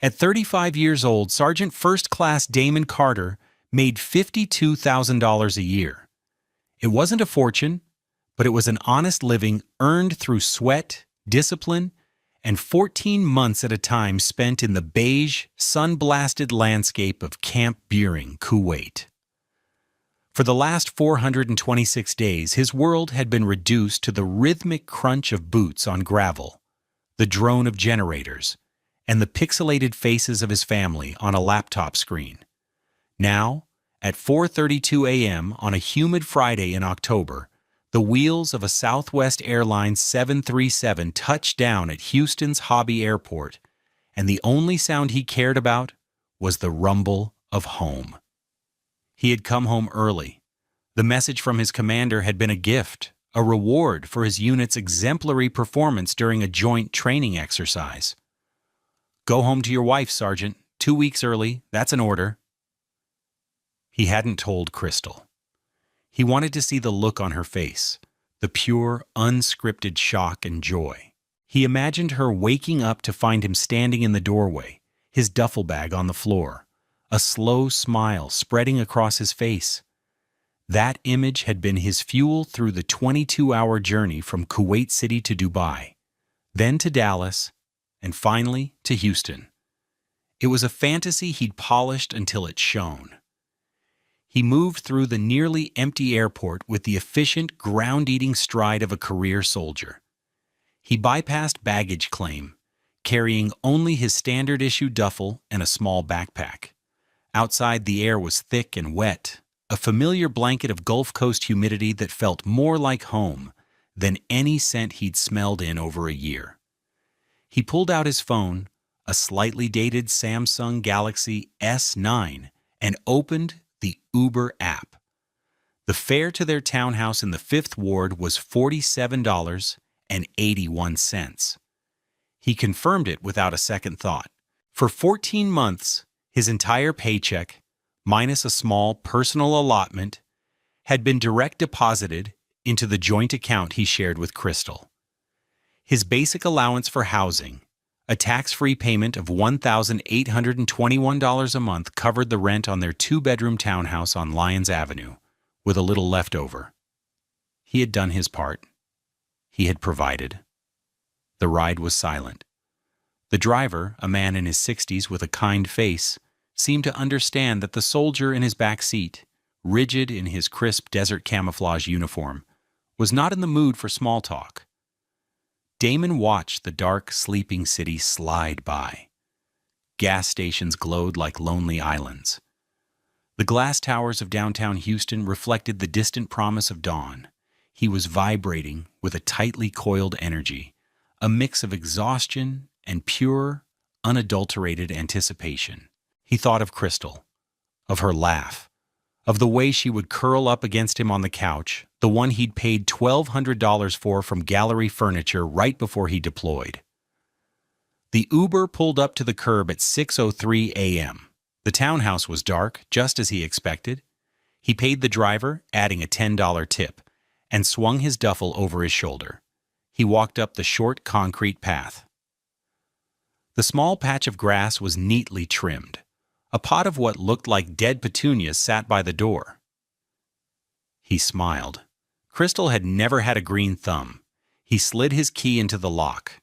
At 35 years old, Sergeant First Class Damon Carter made $52,000 a year. It wasn't a fortune, but it was an honest living earned through sweat, discipline, and 14 months at a time spent in the beige, sun-blasted landscape of Camp Buehring, Kuwait. For the last 426 days, his world had been reduced to the rhythmic crunch of boots on gravel, the drone of generators, and the pixelated faces of his family on a laptop screen. Now, at 4:32 a.m. on a humid Friday in October, the wheels of a Southwest Airlines 737 touched down at Houston's Hobby Airport, and the only sound he cared about was the rumble of home. He had come home early. The message from his commander had been a gift, a reward for his unit's exemplary performance during a joint training exercise. "Go home to your wife, Sergeant. 2 weeks early, that's an order." He hadn't told Crystal. He wanted to see the look on her face, the pure, unscripted shock and joy. He imagined her waking up to find him standing in the doorway, his duffel bag on the floor, a slow smile spreading across his face. That image had been his fuel through the 22-hour journey from Kuwait City to Dubai, then to Dallas, and finally to Houston. It was a fantasy he'd polished until it shone. He moved through the nearly empty airport with the efficient, ground-eating stride of a career soldier. He bypassed baggage claim, carrying only his standard-issue duffel and a small backpack. Outside, the air was thick and wet, a familiar blanket of Gulf Coast humidity that felt more like home than any scent he'd smelled in over a year. He pulled out his phone, a slightly dated Samsung Galaxy S9, and opened the Uber app. The fare to their townhouse in the 5th Ward was $47.81. He confirmed it without a second thought. For 14 months, his entire paycheck, minus a small personal allotment, had been direct deposited into the joint account he shared with Crystal. His basic allowance for housing, a tax-free payment of $1,821 a month, covered the rent on their 2-bedroom townhouse on Lyons Avenue, with a little left over. He had done his part. He had provided. The ride was silent. The driver, a man in his 60s with a kind face, seemed to understand that the soldier in his back seat, rigid in his crisp desert camouflage uniform, was not in the mood for small talk. Damon watched the dark, sleeping city slide by. Gas stations glowed like lonely islands. The glass towers of downtown Houston reflected the distant promise of dawn. He was vibrating with a tightly coiled energy, a mix of exhaustion and pure, unadulterated anticipation. He thought of Crystal, of her laugh, of the way she would curl up against him on the couch, the one he'd paid $1,200 for from Gallery Furniture right before he deployed. The Uber pulled up to the curb at 6:03 a.m. The townhouse was dark, just as he expected. He paid the driver, adding a $10 tip, and swung his duffel over his shoulder. He walked up the short concrete path. The small patch of grass was neatly trimmed. A pot of what looked like dead petunias sat by the door. He smiled. Crystal had never had a green thumb. He slid his key into the lock.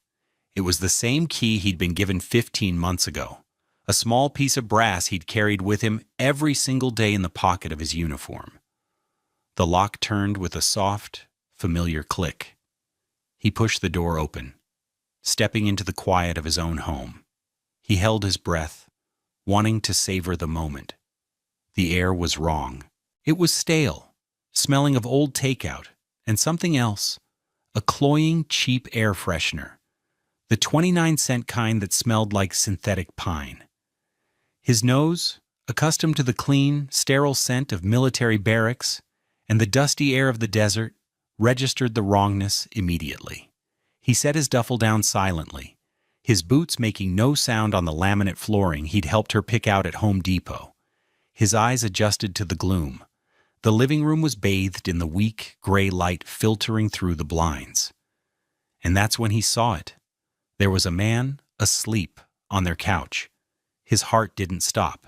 It was the same key he'd been given 15 months ago, a small piece of brass he'd carried with him every single day in the pocket of his uniform. The lock turned with a soft, familiar click. He pushed the door open, stepping into the quiet of his own home. He held his breath, wanting to savor the moment. The air was wrong. It was stale, smelling of old takeout and something else, a cloying, cheap air freshener, the 29-cent kind that smelled like synthetic pine. His nose, accustomed to the clean, sterile scent of military barracks and the dusty air of the desert, registered the wrongness immediately. He set his duffel down silently, his boots making no sound on the laminate flooring he'd helped her pick out at Home Depot. His eyes adjusted to the gloom. The living room was bathed in the weak, gray light filtering through the blinds. And that's when he saw it. There was a man asleep on their couch, his heart didn't stop.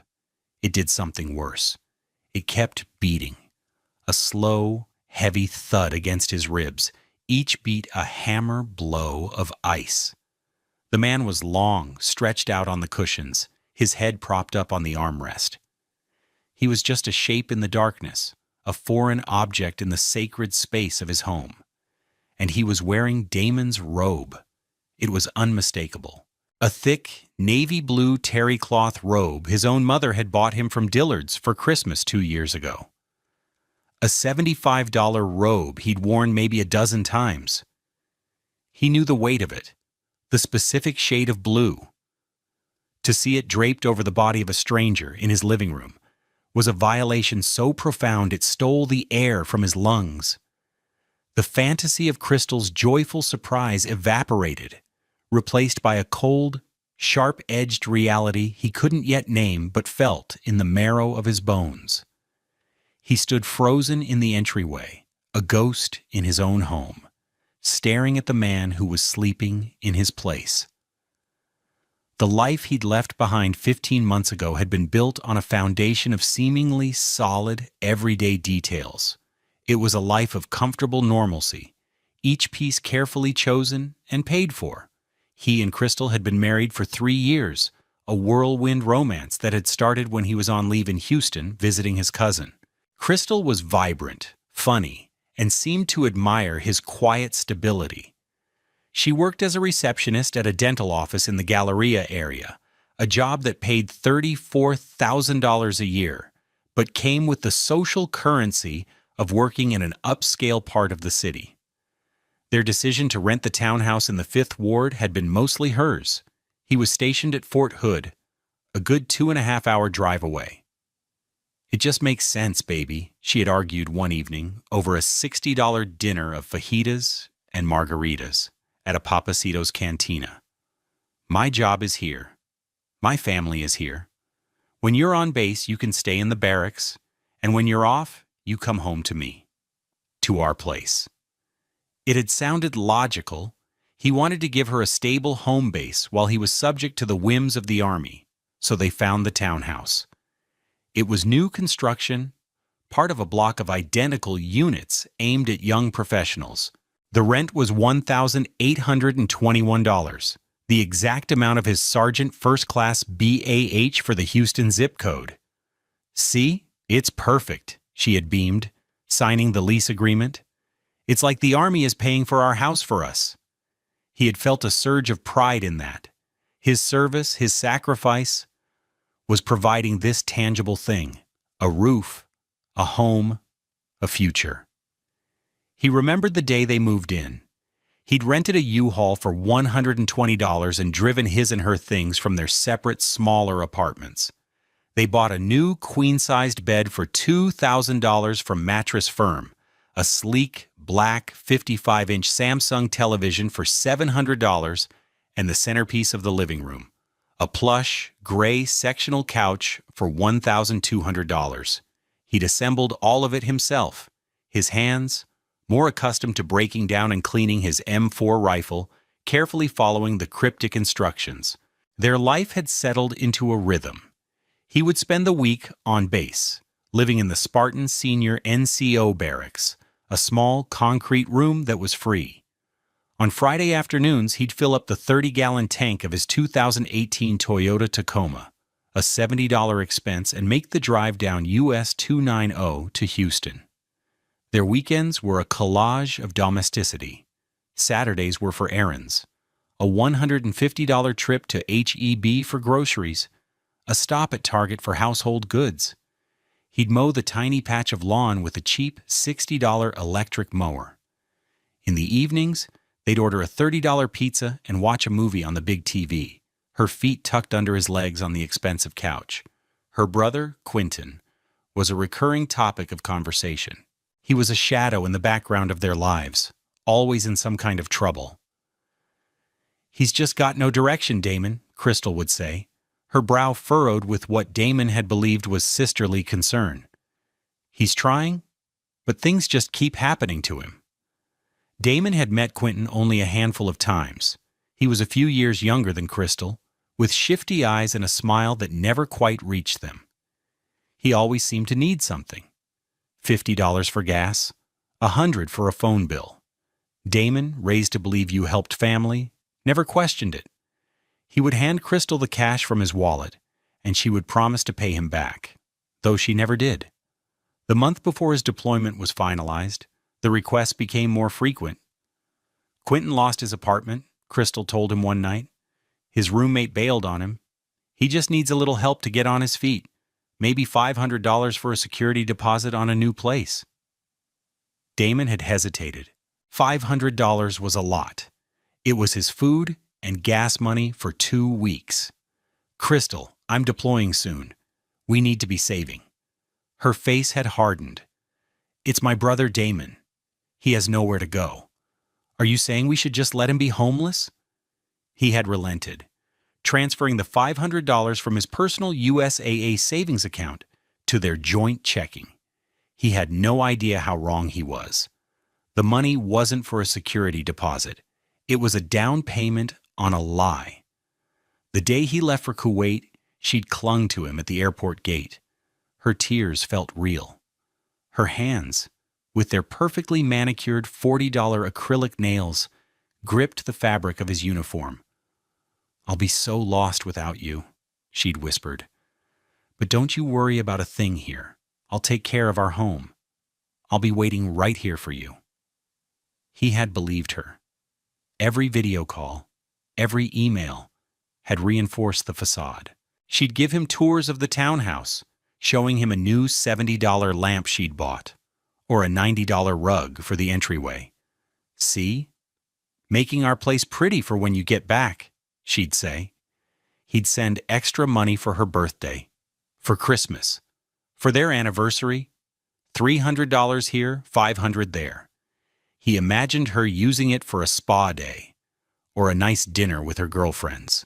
It did something worse. It kept beating. A slow, heavy thud against his ribs, each beat a hammer blow of ice. The man was long, stretched out on the cushions, his head propped up on the armrest. He was just a shape in the darkness, a foreign object in the sacred space of his home. And he was wearing Damon's robe. It was unmistakable. A thick, navy blue terry cloth robe his own mother had bought him from Dillard's for Christmas 2 years ago. A $75 robe he'd worn maybe a dozen times. He knew the weight of it, the specific shade of blue. To see it draped over the body of a stranger in his living room was a violation so profound it stole the air from his lungs. The fantasy of Crystal's joyful surprise evaporated, replaced by a cold, sharp-edged reality he couldn't yet name but felt in the marrow of his bones. He stood frozen in the entryway, a ghost in his own home, staring at the man who was sleeping in his place. The life he'd left behind 15 months ago had been built on a foundation of seemingly solid, everyday details. It was a life of comfortable normalcy, each piece carefully chosen and paid for. He and Crystal had been married for 3 years, a whirlwind romance that had started when he was on leave in Houston visiting his cousin. Crystal was vibrant, funny, and seemed to admire his quiet stability. She worked as a receptionist at a dental office in the Galleria area, a job that paid $34,000 a year, but came with the social currency of working in an upscale part of the city. Their decision to rent the townhouse in the 5th Ward had been mostly hers. He was stationed at Fort Hood, a good 2.5-hour drive away. "It just makes sense, baby," she had argued one evening over a $60 dinner of fajitas and margaritas at a Papacito's cantina. "My job is here. My family is here. When you're on base, you can stay in the barracks, and when you're off, you come home to me. To our place." It had sounded logical. He wanted to give her a stable home base while he was subject to the whims of the Army, so they found the townhouse. It was new construction, part of a block of identical units aimed at young professionals. The rent was $1,821, the exact amount of his Sergeant First Class BAH for the Houston zip code. "See, it's perfect," she had beamed, signing the lease agreement. "It's like the Army is paying for our house for us." He had felt a surge of pride in that. His service, his sacrifice, was providing this tangible thing: a roof, a home, a future. He remembered the day they moved in. He'd rented a U-Haul for $120 and driven his and her things from their separate, smaller apartments. They bought a new queen-sized bed for $2,000 from Mattress Firm, a sleek, black 55-inch Samsung television for $700, and the centerpiece of the living room, a plush, gray sectional couch for $1,200. He'd assembled all of it himself, his hands, more accustomed to breaking down and cleaning his M4 rifle, carefully following the cryptic instructions. Their life had settled into a rhythm. He would spend the week on base, living in the Spartan Senior NCO barracks, a small concrete room that was free. On Friday afternoons, he'd fill up the 30-gallon tank of his 2018 Toyota Tacoma, a $70 expense, and make the drive down US 290 to Houston. Their weekends were a collage of domesticity. Saturdays were for errands, a $150 trip to H-E-B for groceries, a stop at Target for household goods. He'd mow the tiny patch of lawn with a cheap $60 electric mower. In the evenings, they'd order a $30 pizza and watch a movie on the big TV, her feet tucked under his legs on the expensive couch. Her brother, Quentin, was a recurring topic of conversation. He was a shadow in the background of their lives, always in some kind of trouble. "He's just got no direction, Damon," Crystal would say, her brow furrowed with what Damon had believed was sisterly concern. "He's trying, but things just keep happening to him." Damon had met Quentin only a handful of times. He was a few years younger than Crystal, with shifty eyes and a smile that never quite reached them. He always seemed to need something. $50 for gas, $100 for a phone bill. Damon, raised to believe you helped family, never questioned it. He would hand Crystal the cash from his wallet, and she would promise to pay him back, though she never did. The month before his deployment was finalized, the requests became more frequent. Quentin lost his apartment, Crystal told him one night. His roommate bailed on him. He just needs a little help to get on his feet. Maybe $500 for a security deposit on a new place. Damon had hesitated. $500 was a lot. It was his food and gas money for 2 weeks. Crystal, I'm deploying soon. We need to be saving. Her face had hardened. It's my brother Damon. He has nowhere to go. Are you saying we should just let him be homeless? He had relented, transferring the $500 from his personal USAA savings account to their joint checking. He had no idea how wrong he was. The money wasn't for a security deposit. It was a down payment on a lie. The day he left for Kuwait, she'd clung to him at the airport gate. Her tears felt real. Her hands, with their perfectly manicured $40 acrylic nails, gripped the fabric of his uniform. I'll be so lost without you, she'd whispered. But don't you worry about a thing here. I'll take care of our home. I'll be waiting right here for you. He had believed her. Every video call, every email, had reinforced the facade. She'd give him tours of the townhouse, showing him a new $70 lamp she'd bought, or a $90 rug for the entryway. See? Making our place pretty for when you get back, she'd say. He'd send extra money for her birthday, for Christmas, for their anniversary, $300 here, $500 there. He imagined her using it for a spa day, or a nice dinner with her girlfriends.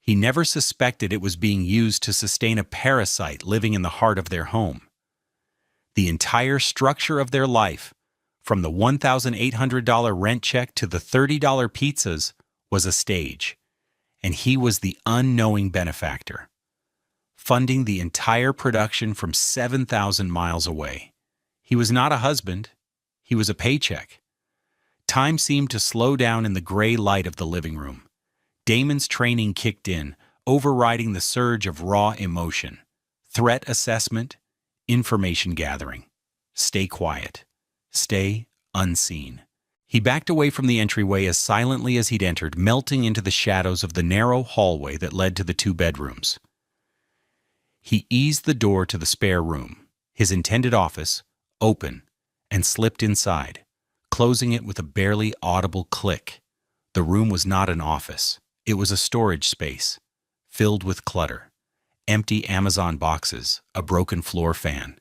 He never suspected it was being used to sustain a parasite living in the heart of their home. The entire structure of their life, from the $1,800 rent check to the $30 pizzas, was a stage, and he was the unknowing benefactor, funding the entire production from 7,000 miles away. He was not a husband, he was a paycheck. Time seemed to slow down in the gray light of the living room. Damon's training kicked in, overriding the surge of raw emotion. Threat assessment, information gathering. Stay quiet. Stay unseen. He backed away from the entryway as silently as he'd entered, melting into the shadows of the narrow hallway that led to the 2 bedrooms. He eased the door to the spare room, his intended office, open, and slipped inside, closing it with a barely audible click. The room was not an office. It was a storage space, filled with clutter. Empty Amazon boxes, a broken floor fan,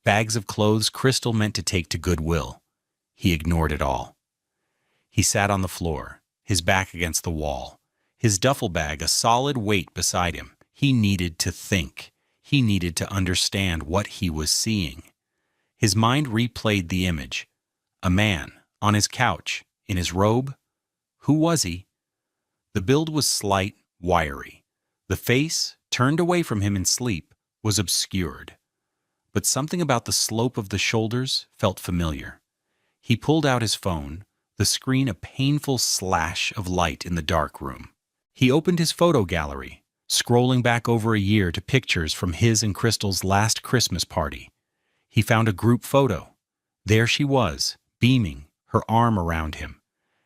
bags of clothes Crystal meant to take to Goodwill. He ignored it all. He sat on the floor, his back against the wall, his duffel bag a solid weight beside him. He needed to think. He needed to understand what he was seeing. His mind replayed the image. A man, on his couch, in his robe. Who was he? The build was slight, wiry. The face, turned away from him in sleep, was obscured. But something about the slope of the shoulders felt familiar. He pulled out his phone, the screen a painful slash of light in the dark room. He opened his photo gallery, scrolling back over a year to pictures from his and Crystal's last Christmas party. He found a group photo. There she was, beaming, her arm around him.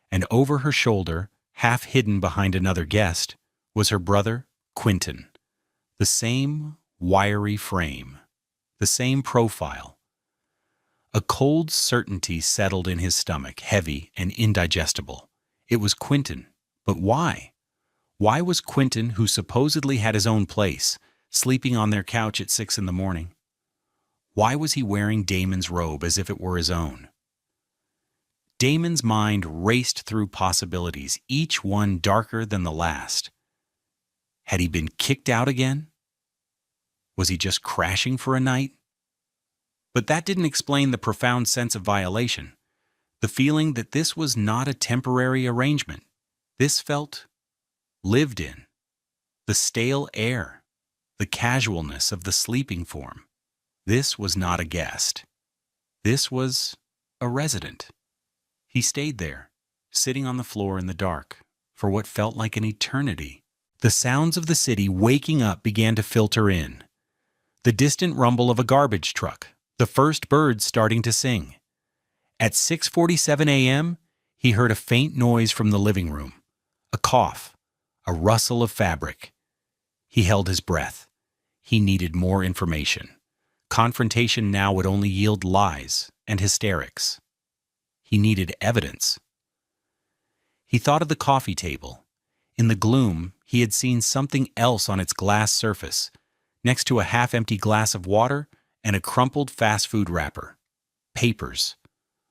And over her shoulder, half hidden behind another guest, was her brother, Quentin. The same wiry frame, the same profile. A cold certainty settled in his stomach, heavy and indigestible. It was Quentin, but why? Why was Quentin, who supposedly had his own place, sleeping on their couch at 6 a.m? Why was he wearing Damon's robe as if it were his own? Damon's mind raced through possibilities, each one darker than the last. Had he been kicked out again? Was he just crashing for a night? But that didn't explain the profound sense of violation, the feeling that this was not a temporary arrangement. This felt lived in. The stale air, the casualness of the sleeping form. This was not a guest. This was a resident. He stayed there, sitting on the floor in the dark, for what felt like an eternity. The sounds of the city waking up began to filter in. The distant rumble of a garbage truck, the first birds starting to sing. At 6:47 a.m., he heard a faint noise from the living room, a cough, a rustle of fabric. He held his breath. He needed more information. Confrontation now would only yield lies and hysterics. He needed evidence. He thought of the coffee table. In the gloom, he had seen something else on its glass surface, next to a half-empty glass of water and a crumpled fast food wrapper. Papers.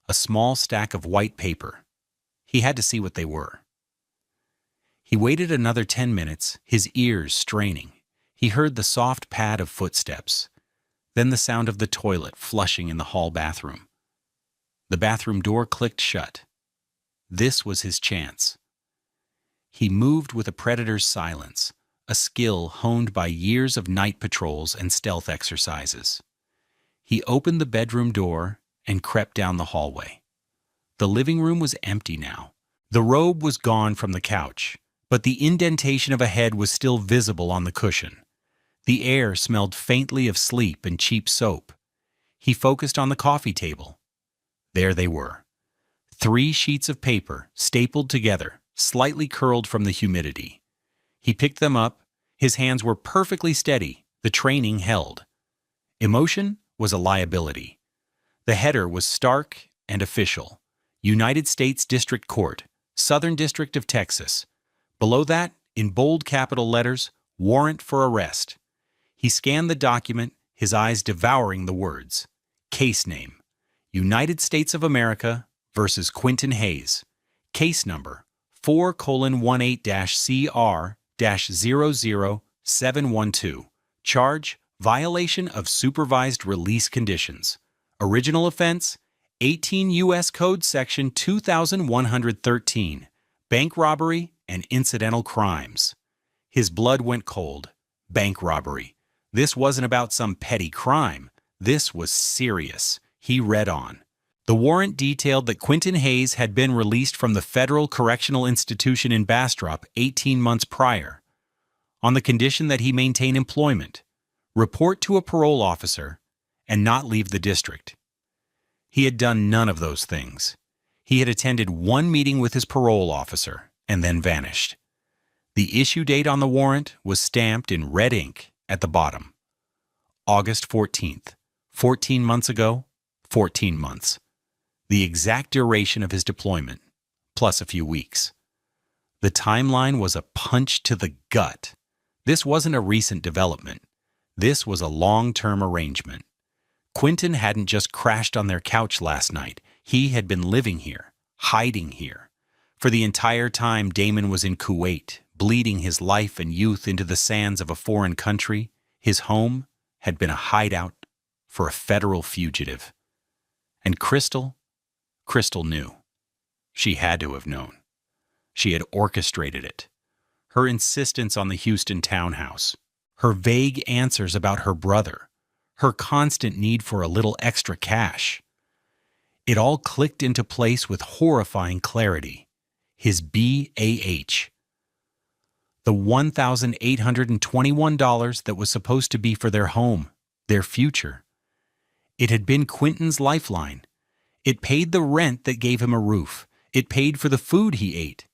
A small stack of white paper. He had to see what they were. He waited another 10 minutes, his ears straining. He heard the soft pad of footsteps, then the sound of the toilet flushing in the hall bathroom. The bathroom door clicked shut. This was his chance. He moved with a predator's silence, a skill honed by years of night patrols and stealth exercises. He opened the bedroom door and crept down the hallway. The living room was empty now. The robe was gone from the couch, but the indentation of a head was still visible on the cushion. The air smelled faintly of sleep and cheap soap. He focused on the coffee table. There they were. 3 sheets of paper, stapled together, slightly curled from the humidity. He picked them up. His hands were perfectly steady. The training held. Emotion was a liability. The header was stark and official. United States District Court, Southern District of Texas. Below that, in bold capital letters, warrant for arrest. He scanned the document, his eyes devouring the words. Case name: United States of America versus Quentin Hayes. Case number 4:18-CR-00712. Charge: violation of supervised release conditions. Original offense: 18 U.S. Code Section 2113. Bank robbery and incidental crimes. His blood went cold. Bank robbery. This wasn't about some petty crime. This was serious. He read on. The warrant detailed that Quentin Hayes had been released from the Federal Correctional Institution in Bastrop 18 months prior, on the condition that he maintain employment, report to a parole officer, and not leave the district. He had done none of those things. He had attended one meeting with his parole officer and then vanished. The issue date on the warrant was stamped in red ink at the bottom. August 14th. 14 months ago, 14 months. The exact duration of his deployment, plus a few weeks. The timeline was a punch to the gut. This wasn't a recent development. This was a long-term arrangement. Quentin hadn't just crashed on their couch last night. He had been living here, hiding here. For the entire time Damon was in Kuwait, bleeding his life and youth into the sands of a foreign country, his home had been a hideout for a federal fugitive. And Crystal knew. She had to have known. She had orchestrated it. Her insistence on the Houston townhouse, her vague answers about her brother, her constant need for a little extra cash. It all clicked into place with horrifying clarity. His BAH. The $1,821 that was supposed to be for their home, their future. It had been Quentin's lifeline. It paid the rent that gave him a roof. It paid for the food he ate.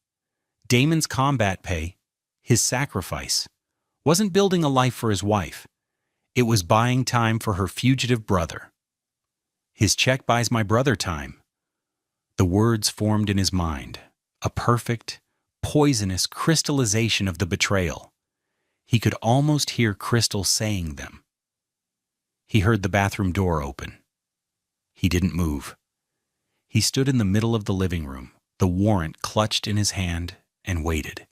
Damon's combat pay, his sacrifice, wasn't building a life for his wife. It was buying time for her fugitive brother. His check buys my brother time. The words formed in his mind, a perfect, poisonous crystallization of the betrayal. He could almost hear Crystal saying them. He heard the bathroom door open. He didn't move. He stood in the middle of the living room, the warrant clutched in his hand, and waited.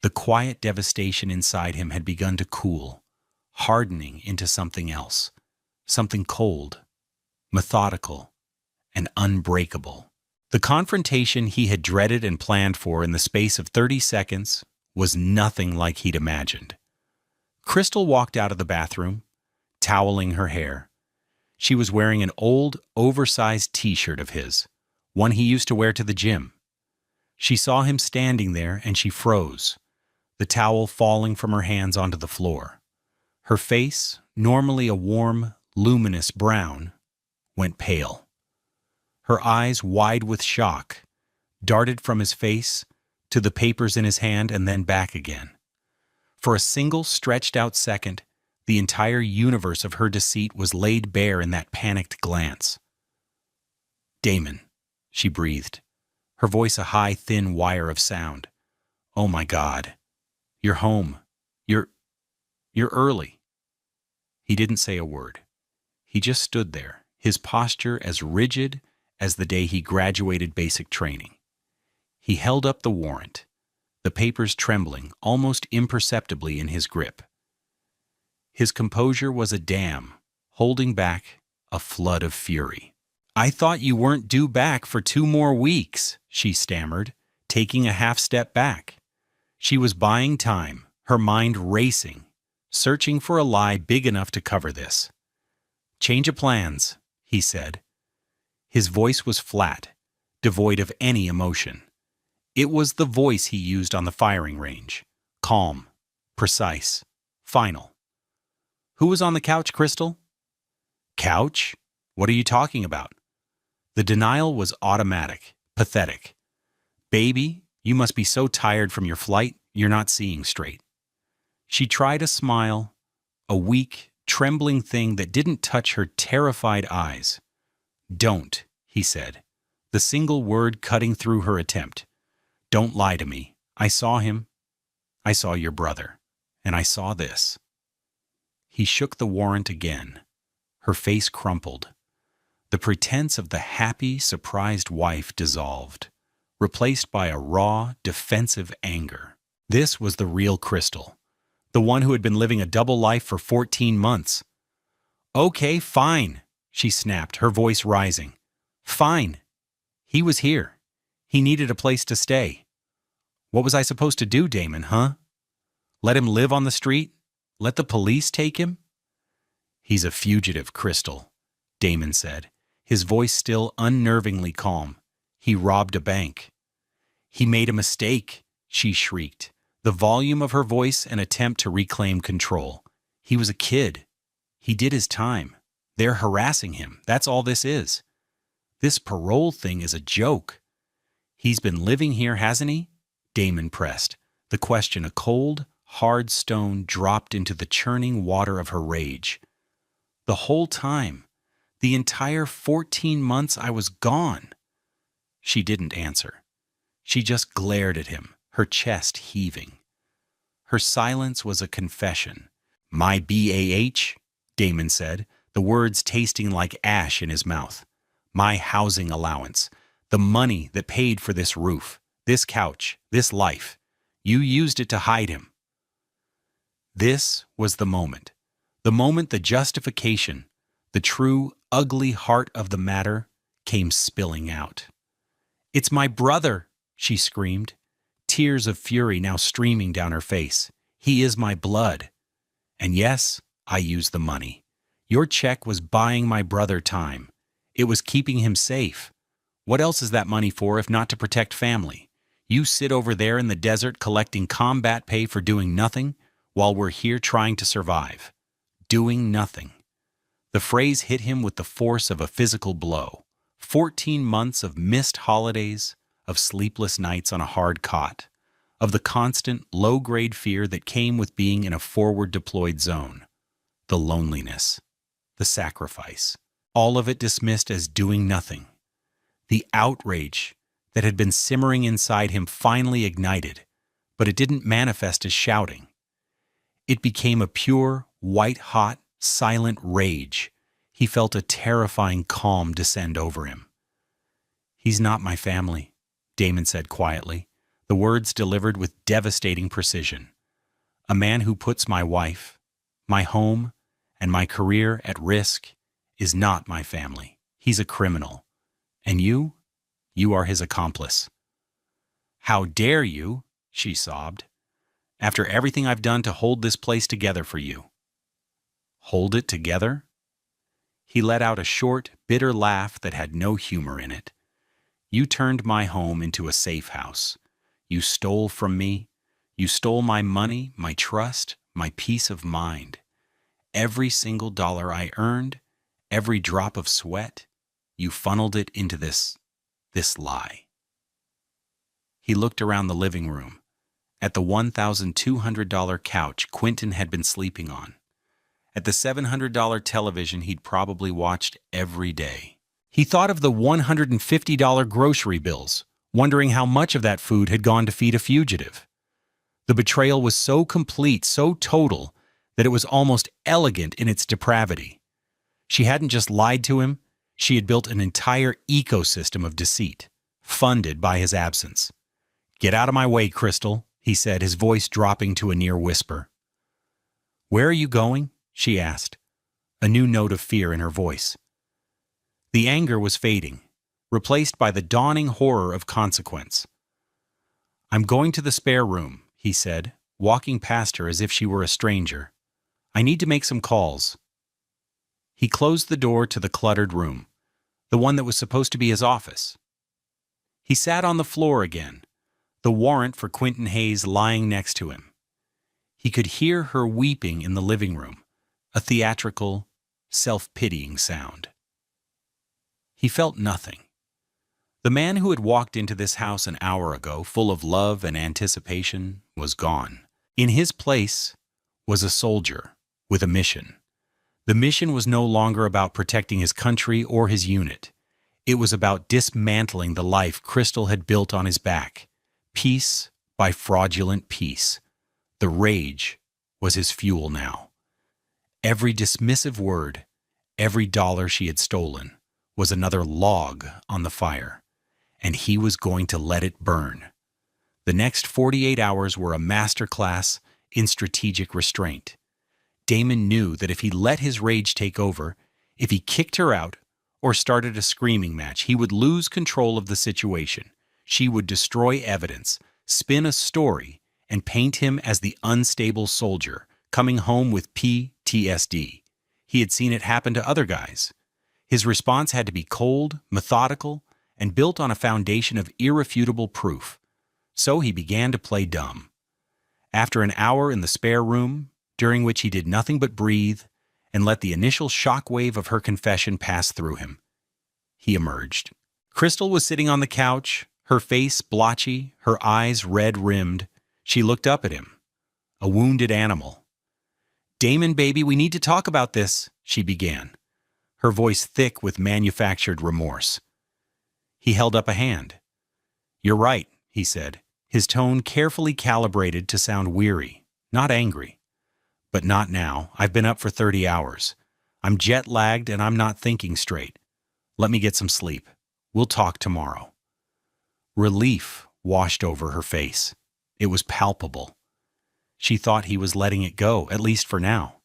The quiet devastation inside him had begun to cool, hardening into something else, something cold, methodical, and unbreakable. The confrontation he had dreaded and planned for in the space of 30 seconds was nothing like he'd imagined. Crystal walked out of the bathroom, toweling her hair. She was wearing an old, oversized t-shirt of his, one he used to wear to the gym. She saw him standing there and she froze, the towel falling from her hands onto the floor. Her face, normally a warm, luminous brown, went pale. Her eyes, wide with shock, darted from his face to the papers in his hand and then back again. For a single stretched-out second, the entire universe of her deceit was laid bare in that panicked glance. "Damon," she breathed, her voice a high, thin wire of sound. "Oh my God. You're home. You're early." He didn't say a word. He just stood there, his posture as rigid as the day he graduated basic training. He held up the warrant, the papers trembling almost imperceptibly in his grip. His composure was a dam, holding back a flood of fury. "I thought you weren't due back for 2 more weeks," she stammered, taking a half step back. She was buying time, her mind racing, searching for a lie big enough to cover this. "Change of plans," he said. His voice was flat, devoid of any emotion. It was the voice he used on the firing range. Calm, precise, final. "Who was on the couch, Crystal?" "Couch? What are you talking about?" The denial was automatic, pathetic. "Baby, you must be so tired from your flight, you're not seeing straight." She tried a smile, a weak, trembling thing that didn't touch her terrified eyes. "Don't," he said, the single word cutting through her attempt. "Don't lie to me. I saw him. I saw your brother. And I saw this." He shook the warrant again. Her face crumpled. The pretense of the happy, surprised wife dissolved, replaced by a raw, defensive anger. This was the real Crystal, the one who had been living a double life for 14 months. "Okay, fine," she snapped, her voice rising. "Fine. He was here. He needed a place to stay. What was I supposed to do, Damon, huh? Let him live on the street? Let the police take him?" "He's a fugitive, Crystal," Damon said, his voice still unnervingly calm. "He robbed a bank." "He made a mistake," she shrieked, the volume of her voice an attempt to reclaim control. "He was a kid. He did his time. They're harassing him. That's all this is. This parole thing is a joke." "He's been living here, hasn't he?" Damon pressed, the question a cold, hard stone dropped into the churning water of her rage. "The whole time. The entire 14 months I was gone." She didn't answer. She just glared at him, her chest heaving. Her silence was a confession. "My BAH," Damon said, the words tasting like ash in his mouth. "My housing allowance. The money that paid for this roof, this couch, this life. You used it to hide him." This was the moment the justification, the true, ugly heart of the matter came spilling out. "It's my brother," she screamed, tears of fury now streaming down her face. "He is my blood. And yes, I used the money. Your check was buying my brother time. It was keeping him safe. What else is that money for if not to protect family? You sit over there in the desert collecting combat pay for doing nothing, while we're here trying to survive. Doing nothing." The phrase hit him with the force of a physical blow. 14 months of missed holidays, of sleepless nights on a hard cot, of the constant, low-grade fear that came with being in a forward-deployed zone. The loneliness, the sacrifice, all of it dismissed as doing nothing. The outrage that had been simmering inside him finally ignited, but it didn't manifest as shouting. It became a pure, white-hot, silent rage. He felt a terrifying calm descend over him. "He's not my family," Damon said quietly, the words delivered with devastating precision. "A man who puts my wife, my home, and my career at risk is not my family. He's a criminal. And you are his accomplice." "How dare you?" she sobbed. After everything I've done to hold this place together for you." "Hold it together?" He let out a short, bitter laugh that had no humor in it. "You turned my home into a safe house. You stole from me. You stole my money, my trust, my peace of mind. Every single dollar I earned, every drop of sweat, you funneled it into this lie." He looked around the living room, at the $1,200 couch Quentin had been sleeping on, at the $700 television he'd probably watched every day. He thought of the $150 grocery bills, wondering how much of that food had gone to feed a fugitive. The betrayal was so complete, so total, that it was almost elegant in its depravity. She hadn't just lied to him, she had built an entire ecosystem of deceit, funded by his absence. "Get out of my way, Crystal," he said, his voice dropping to a near whisper. "Where are you going?" she asked, a new note of fear in her voice. The anger was fading, replaced by the dawning horror of consequence. "I'm going to the spare room," he said, walking past her as if she were a stranger. "I need to make some calls." He closed the door to the cluttered room, the one that was supposed to be his office. He sat on the floor again, the warrant for Quentin Hayes lying next to him. He could hear her weeping in the living room, a theatrical, self-pitying sound. He felt nothing. The man who had walked into this house an hour ago, full of love and anticipation, was gone. In his place was a soldier with a mission. The mission was no longer about protecting his country or his unit. It was about dismantling the life Crystal had built on his back, piece by fraudulent piece. The rage was his fuel now. Every dismissive word, every dollar she had stolen, was another log on the fire, and he was going to let it burn. The next 48 hours were a masterclass in strategic restraint. Damon knew that if he let his rage take over, if he kicked her out or started a screaming match, he would lose control of the situation. She would destroy evidence, spin a story, and paint him as the unstable soldier coming home with PTSD. He had seen it happen to other guys. His response had to be cold, methodical, and built on a foundation of irrefutable proof. So he began to play dumb. After an hour in the spare room, during which he did nothing but breathe and let the initial shockwave of her confession pass through him, he emerged. Crystal was sitting on the couch, her face blotchy, her eyes red-rimmed. She looked up at him, a wounded animal. "Damon, baby, we need to talk about this," she began, her voice thick with manufactured remorse. He held up a hand. "You're right," he said, his tone carefully calibrated to sound weary, not angry. "But not now. I've been up for 30 hours. I'm jet-lagged and I'm not thinking straight. Let me get some sleep. We'll talk tomorrow." Relief washed over her face. It was palpable. She thought he was letting it go, at least for now.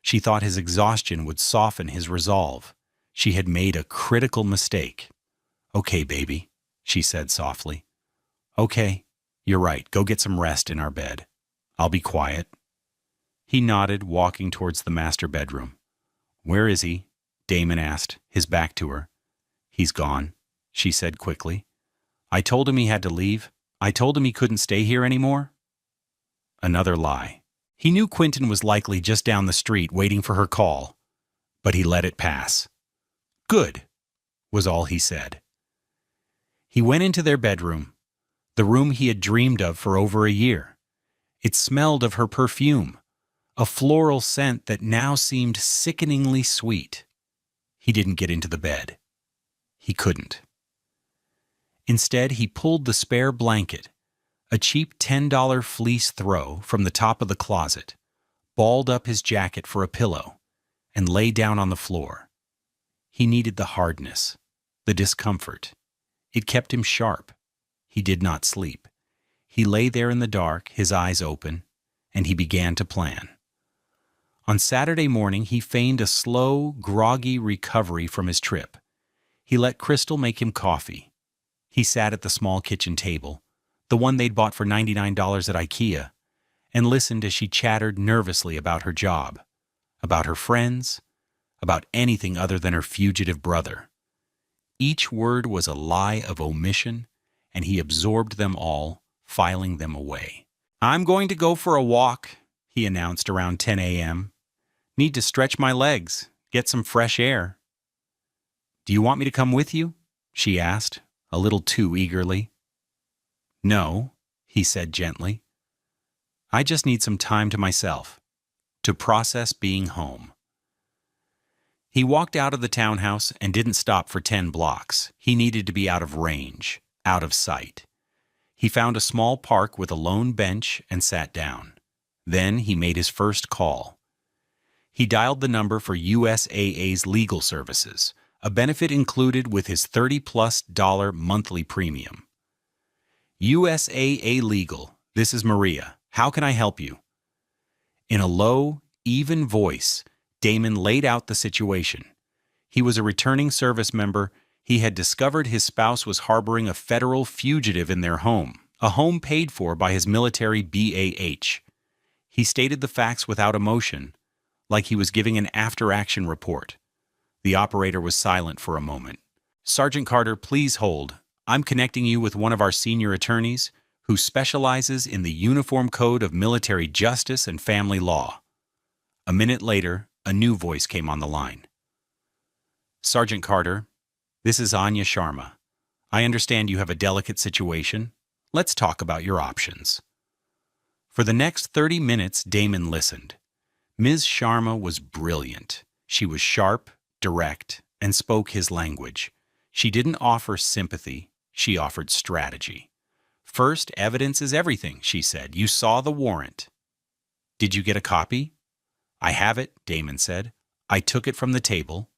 She thought his exhaustion would soften his resolve. She had made a critical mistake. "Okay, baby," she said softly. "Okay, you're right. Go get some rest in our bed. I'll be quiet." He nodded, walking towards the master bedroom. "Where is he?" Damon asked, his back to her. "He's gone," she said quickly. "I told him he had to leave. I told him he couldn't stay here anymore." Another lie. He knew Quentin was likely just down the street waiting for her call, but he let it pass. "Good," was all he said. He went into their bedroom, the room he had dreamed of for over a year. It smelled of her perfume, a floral scent that now seemed sickeningly sweet. He didn't get into the bed. He couldn't. Instead, he pulled the spare blanket, a cheap $10 fleece throw, from the top of the closet, balled up his jacket for a pillow, and lay down on the floor. He needed the hardness, the discomfort. It kept him sharp. He did not sleep. He lay there in the dark, his eyes open, and he began to plan. On Saturday morning, he feigned a slow, groggy recovery from his trip. He let Crystal make him coffee. He sat at the small kitchen table, the one they'd bought for $99 at IKEA, and listened as she chattered nervously about her job, about her friends, about anything other than her fugitive brother. Each word was a lie of omission, and he absorbed them all, filing them away. "I'm going to go for a walk," he announced around 10 a.m. "Need to stretch my legs, get some fresh air." "Do you want me to come with you?" she asked, a little too eagerly. "No," he said gently. "I just need some time to myself, to process being home." He walked out of the townhouse and didn't stop for 10 blocks. He needed to be out of range, out of sight. He found a small park with a lone bench and sat down. Then he made his first call. He dialed the number for USAA's legal services, a benefit included with his $30+ monthly premium. "USAA Legal, this is Maria. How can I help you?" In a low, even voice, Damon laid out the situation. He was a returning service member. He had discovered his spouse was harboring a federal fugitive in their home, a home paid for by his military BAH. He stated the facts without emotion, like he was giving an after-action report. The operator was silent for a moment. "Sergeant Carter, please hold. I'm connecting you with one of our senior attorneys who specializes in the Uniform Code of Military Justice and Family Law." A minute later, a new voice came on the line. "Sergeant Carter, this is Anya Sharma. I understand you have a delicate situation. Let's talk about your options." For the next 30 minutes, Damon listened. Ms. Sharma was brilliant. She was sharp, direct, and spoke his language. She didn't offer sympathy. She offered strategy. "First, evidence is everything," she said. "You saw the warrant." "Did you get a copy?" "I have it," Damon said. "I took it from the table."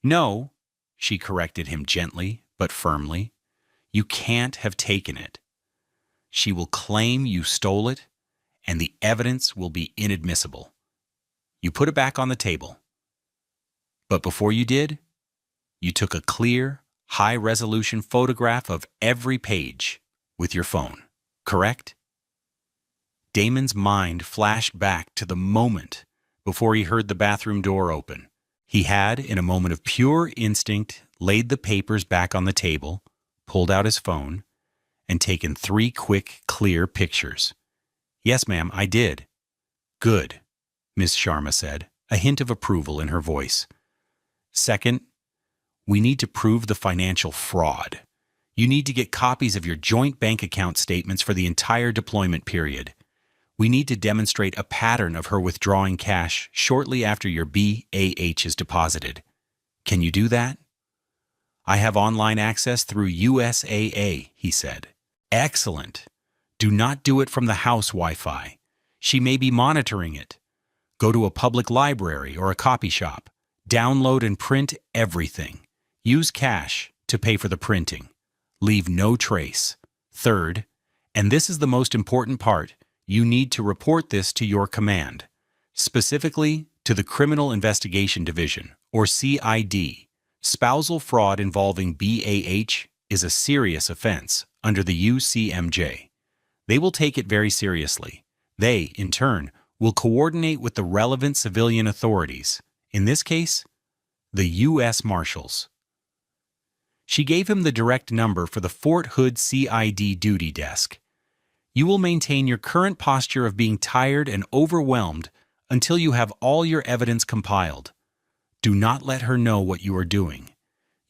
"No," she corrected him gently but firmly. "You can't have taken it. She will claim you stole it, and the evidence will be inadmissible. You put it back on the table. But before you did, you took a clear, high-resolution photograph of every page with your phone, correct?" Damon's mind flashed back to the moment before he heard the bathroom door open. He had, in a moment of pure instinct, laid the papers back on the table, pulled out his phone, and taken 3 quick, clear pictures. "Yes, ma'am, I did." "Good," Miss Sharma said, a hint of approval in her voice. "Second, we need to prove the financial fraud. You need to get copies of your joint bank account statements for the entire deployment period. We need to demonstrate a pattern of her withdrawing cash shortly after your BAH is deposited. Can you do that?" "I have online access through USAA," he said. "Excellent. Do not do it from the house Wi-Fi. She may be monitoring it. Go to a public library or a copy shop. Download and print everything. Use cash to pay for the printing. Leave no trace. Third, and this is the most important part, you need to report this to your command, specifically to the Criminal Investigation Division, or CID. Spousal fraud involving BAH is a serious offense under the UCMJ. They will take it very seriously. They, in turn, will coordinate with the relevant civilian authorities, in this case, the U.S. Marshals. She gave him the direct number for the Fort Hood CID duty desk. You will maintain your current posture of being tired and overwhelmed until you have all your evidence compiled. Do not let her know what you are doing.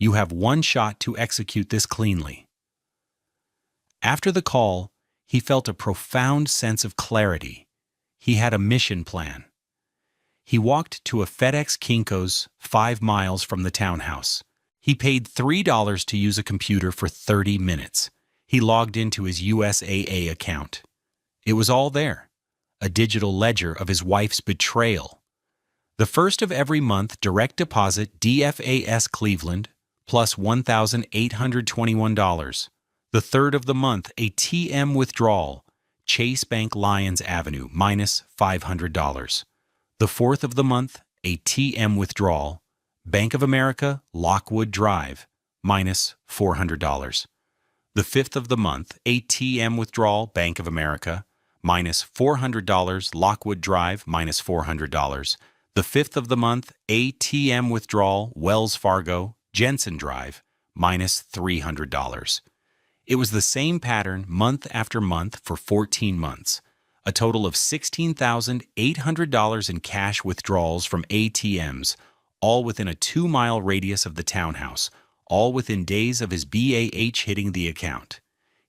You have one shot to execute this cleanly. After the call, he felt a profound sense of clarity. He had a mission plan. He walked to a FedEx Kinko's 5 miles from the townhouse. He paid $3 to use a computer for 30 minutes. He logged into his USAA account. It was all there, a digital ledger of his wife's betrayal. The first of every month, direct deposit DFAS Cleveland, plus $1,821. The third of the month, a TM withdrawal, Chase Bank Lyons Avenue, minus $500. The fourth of the month, a TM withdrawal, Bank of America, Lockwood Drive, minus $400. The fifth of the month, a TM withdrawal, Bank of America, minus $400, Lockwood Drive, minus $400. The 5th of the month, ATM withdrawal, Wells Fargo, Jensen Drive, minus $300. It was the same pattern month after month for 14 months. A total of $16,800 in cash withdrawals from ATMs, all within a 2-mile radius of the townhouse, all within days of his BAH hitting the account.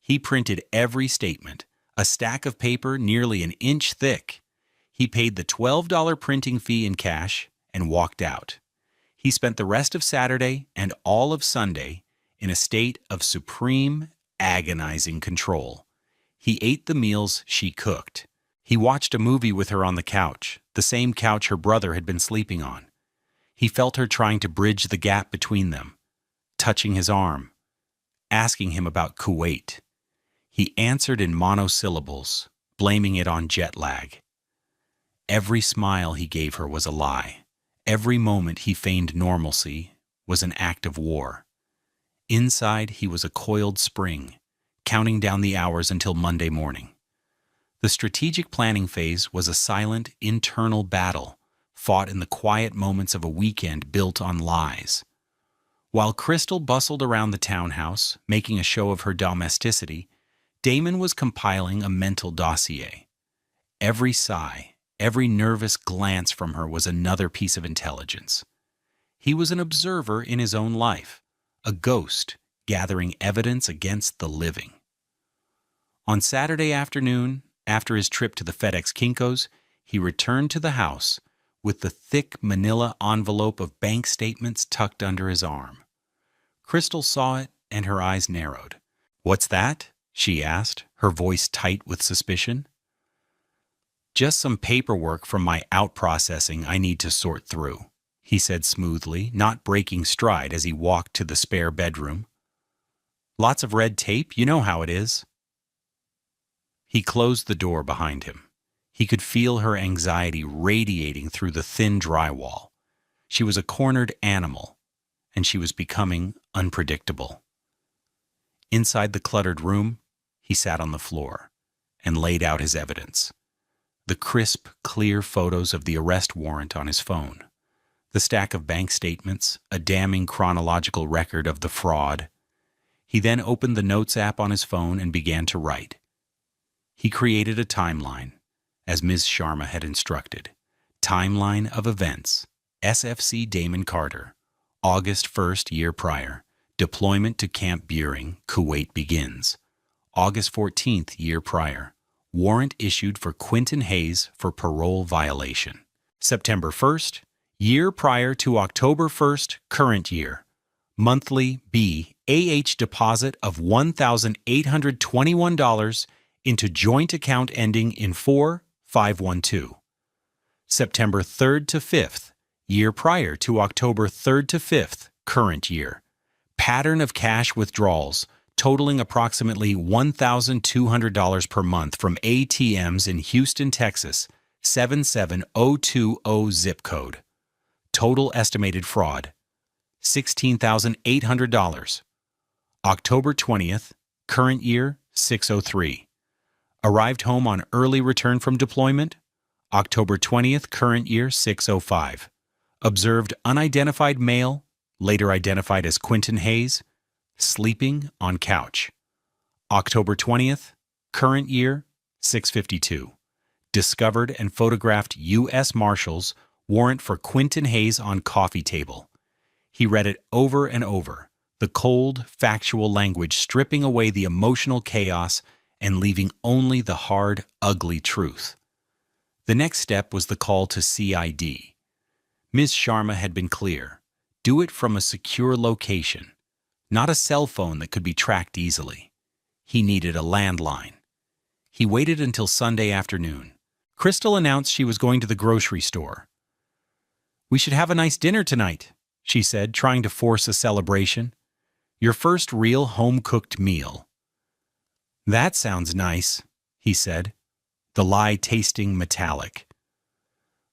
He printed every statement, a stack of paper nearly an inch thick. He paid the $12 printing fee in cash and walked out. He spent the rest of Saturday and all of Sunday in a state of supreme, agonizing control. He ate the meals she cooked. He watched a movie with her on the couch, the same couch her brother had been sleeping on. He felt her trying to bridge the gap between them, touching his arm, asking him about Kuwait. He answered in monosyllables, blaming it on jet lag. Every smile he gave her was a lie. Every moment he feigned normalcy was an act of war. Inside, he was a coiled spring, counting down the hours until Monday morning. The strategic planning phase was a silent, internal battle, fought in the quiet moments of a weekend built on lies. While Crystal bustled around the townhouse, making a show of her domesticity, Damon was compiling a mental dossier. Every sigh, every nervous glance from her was another piece of intelligence. He was an observer in his own life, a ghost gathering evidence against the living. On Saturday afternoon, after his trip to the FedEx Kinko's, he returned to the house with the thick manila envelope of bank statements tucked under his arm. Crystal saw it and her eyes narrowed. "What's that?" she asked, her voice tight with suspicion. "Just some paperwork from my out-processing I need to sort through," he said smoothly, not breaking stride as he walked to the spare bedroom. "Lots of red tape, you know how it is." He closed the door behind him. He could feel her anxiety radiating through the thin drywall. She was a cornered animal, and she was becoming unpredictable. Inside the cluttered room, he sat on the floor and laid out his evidence. The crisp, clear photos of the arrest warrant on his phone, the stack of bank statements, a damning chronological record of the fraud. He then opened the Notes app on his phone and began to write. He created a timeline, as Ms. Sharma had instructed. Timeline of events. SFC Damon Carter. August 1st, year prior. Deployment to Camp Buring, Kuwait begins. August 14th, year prior. Warrant issued for Quentin Hayes for parole violation. September 1st, year prior to October 1st, current year. Monthly BAH deposit of $1,821 into joint account ending in 4512. September 3rd to 5th, year prior to October 3rd to 5th, current year. Pattern of cash withdrawals totaling approximately $1,200 per month from ATMs in Houston, Texas, 77020 zip code. Total estimated fraud, $16,800. October 20th, current year, 603. Arrived home on early return from deployment, October 20th, current year, 605. Observed unidentified male, later identified as Quentin Hayes, sleeping on couch. October 20th, current year, 652. Discovered and photographed U.S. Marshals warrant for Quentin Hayes on coffee table. He read it over and over, the cold, factual language stripping away the emotional chaos and leaving only the hard, ugly truth. The next step was the call to CID. Ms. Sharma had been clear. Do it from a secure location, not a cell phone that could be tracked easily. He needed a landline. He waited until Sunday afternoon. Crystal announced she was going to the grocery store. "We should have a nice dinner tonight," she said, trying to force a celebration. "Your first real home-cooked meal." "That sounds nice," he said, the lie tasting metallic.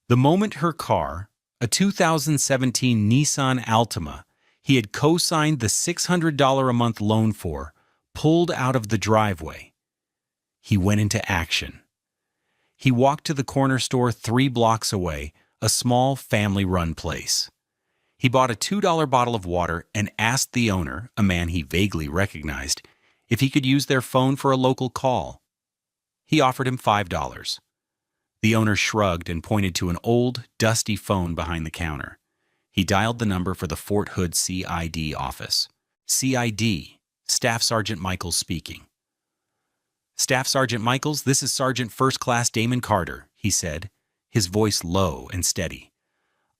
The moment her car, a 2017 Nissan Altima he had co-signed the $600 a month loan for, pulled out of the driveway, he went into action. He walked to the corner store 3 blocks away, a small family-run place. He bought a $2 bottle of water and asked the owner, a man he vaguely recognized, if he could use their phone for a local call. He offered him $5. The owner shrugged and pointed to an old, dusty phone behind the counter. He dialed the number for the Fort Hood CID office. CID, Staff Sergeant Michaels speaking. Staff Sergeant Michaels, this is Sergeant First Class Damon Carter, he said, his voice low and steady.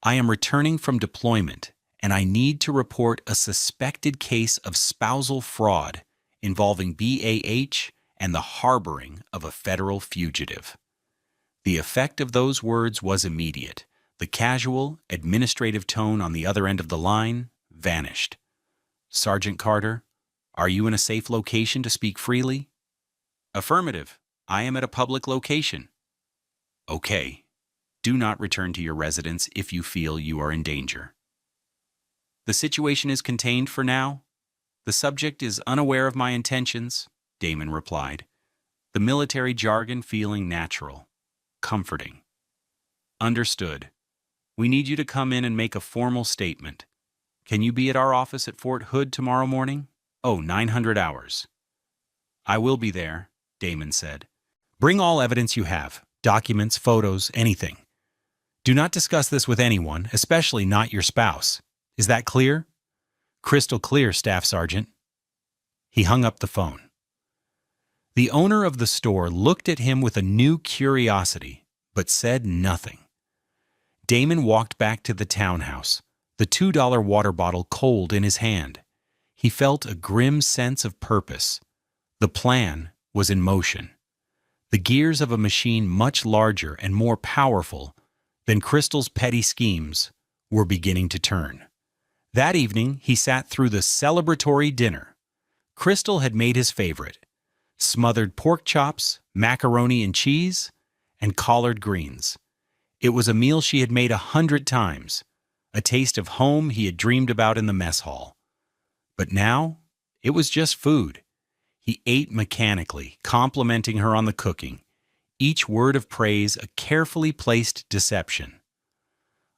I am returning from deployment, and I need to report a suspected case of spousal fraud involving BAH and the harboring of a federal fugitive. The effect of those words was immediate. The casual, administrative tone on the other end of the line vanished. Sergeant Carter, are you in a safe location to speak freely? Affirmative. I am at a public location. Okay. Do not return to your residence if you feel you are in danger. The situation is contained for now. The subject is unaware of my intentions, Damon replied, the military jargon feeling natural, comforting. Understood. We need you to come in and make a formal statement. Can you be at our office at Fort Hood tomorrow morning? 900 hours. I will be there, Damon said. Bring all evidence you have, documents, photos, anything. Do not discuss this with anyone, especially not your spouse. Is that clear? Crystal clear, Staff Sergeant. He hung up the phone. The owner of the store looked at him with a new curiosity, but said nothing. Damon walked back to the townhouse, the $2 water bottle cold in his hand. He felt a grim sense of purpose. The plan was in motion. The gears of a machine much larger and more powerful than Crystal's petty schemes were beginning to turn. That evening, he sat through the celebratory dinner. Crystal had made his favorite: smothered pork chops, macaroni and cheese, and collard greens. It was a meal she had made 100 times, a taste of home he had dreamed about in the mess hall. But now, it was just food. He ate mechanically, complimenting her on the cooking, each word of praise a carefully placed deception.